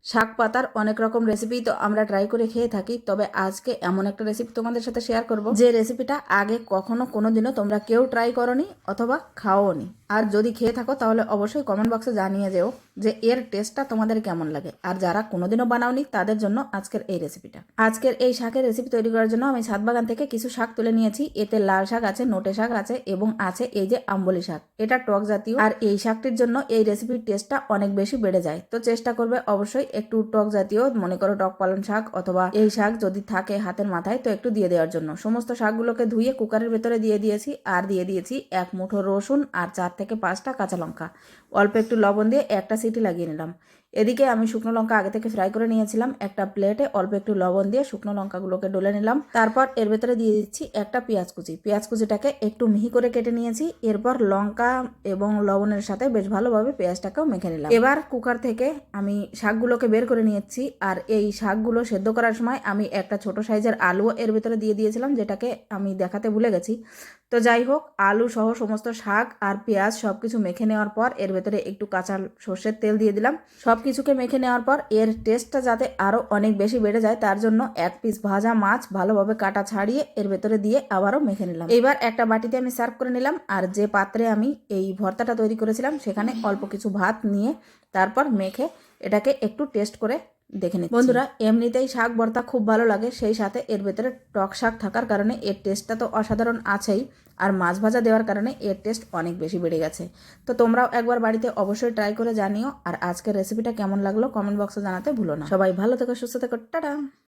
শাক পাতার অনেক রকম রেসিপি তো আমরা ট্রাই করে খেয়ে থাকি, তবে আজকে এমন একটা রেসিপি তোমাদের সাথে শেয়ার করব যে রেসিপিটা আগে কখনো কোনোদিনও তোমরা কেউ ট্রাই করনি অথবা খাওনি। আর যদি খেয়ে থাকো তাহলে অবশ্যই কমেন্ট বক্সে জানিয়ে যেও যে এর টেস্টটা তোমাদের কেমন লাগে। আর যারা কোনোদিনও বানাওনি তাদের জন্য আজকের এই রেসিপিটা। আজকের এই শাকের রেসিপি তৈরি করার জন্য আমি ছাদ বাগান থেকে কিছু শাক তুলে নিয়েছি। এতে লাল শাক আছে, নোটে শাক আছে এবং আছে এই যে আম্বলি শাক। এটা টক জাতীয়, আর এই শাকটির জন্য এই রেসিপির টেস্টটা অনেক বেশি বেড়ে যায়। তো চেষ্টা করবে অবশ্যই একটু টক জাতীয়, মনে করো টক পালং শাক অথবা এই শাক যদি থাকে হাতের মাথায় তো একটু দিয়ে দেওয়ার জন্য। সমস্ত শাকগুলোকে ধুয়ে কুকারের ভেতরে দিয়ে দিয়েছি, আর দিয়ে দিয়েছি 1 মুঠো রসুন আর 4 থেকে 5টা কাঁচা লঙ্কা। অল্প একটু লবণ দিয়ে একটা সিটি লাগিয়ে নিলাম। এদিকে আমি শুকনো লঙ্কা আগে থেকে ফ্রাই করে নিয়েছিলাম। একটা প্লেটে অল্প একটু লবণ দিয়ে শুকনো লঙ্কাগুলোকে ডলে নিলাম। তারপর এর ভেতরে দিয়ে দিচ্ছি একটা পেঁয়াজ কুচি। পেঁয়াজ কুচিটাকে একটু মিহি করে কেটে নিয়েছি। এরপর লঙ্কা এবং লবণের সাথে বেশ ভালোভাবে পেঁয়াজটাকেও মেখে নিলাম। এবার কুকার থেকে আমি শাকগুলোকে বের করে নিয়েছি। আর এই শাকগুলো সেদ্ধ করার সময় আমি একটা ছোট সাইজের আলুও এর ভেতরে দিয়ে দিয়েছিলাম, যেটাকে আমি দেখাতে ভুলে গেছি। তো যাই হোক, আলু সহ সমস্ত শাক আর পেঁয়াজ সবকিছু মেখে নেওয়ার পর এর ভেতরে একটু কাঁচা সর্ষের তেল দিয়ে দিলাম। সবকিছুকে মেখে নেওয়ার পর এর টেস্টটা যাতে আরো অনেক বেশি বেড়ে যায় তার জন্য 1 পিস ভাজা মাছ ভালোভাবে কাটা ছাড়িয়ে এর ভেতরে দিয়ে আবারও মেখে নিলাম। এবার একটা বাটিতে আমি সার্ভ করে নিলাম। আর যে পাত্রে আমি এই ভর্তাটা তৈরি করেছিলাম সেখানে অল্প কিছু ভাত নিয়ে তারপর মেখে এটাকে একটু টেস্ট করে দেখে নিচ্ছি। বন্ধুরা, এমনিতেই শাক ভর্তা খুব ভালো লাগে, সেই সাথে এর ভেতরে টক শাক থাকার কারণে এর টেস্টটা তো অসাধারণ আছেই। আর মাছ ভাজা দেওয়ার কারণে এর টেস্ট অনেক বেশি বেড়ে গেছে। তো তোমরাও একবার বাড়িতে অবশ্যই ট্রাই করে জানিও। আর আজকের রেসিপিটা কেমন লাগলো কমেন্ট বক্সে জানাতে ভুলো না। সবাই ভালো থেকো, সুস্থ থেকো, টাটা।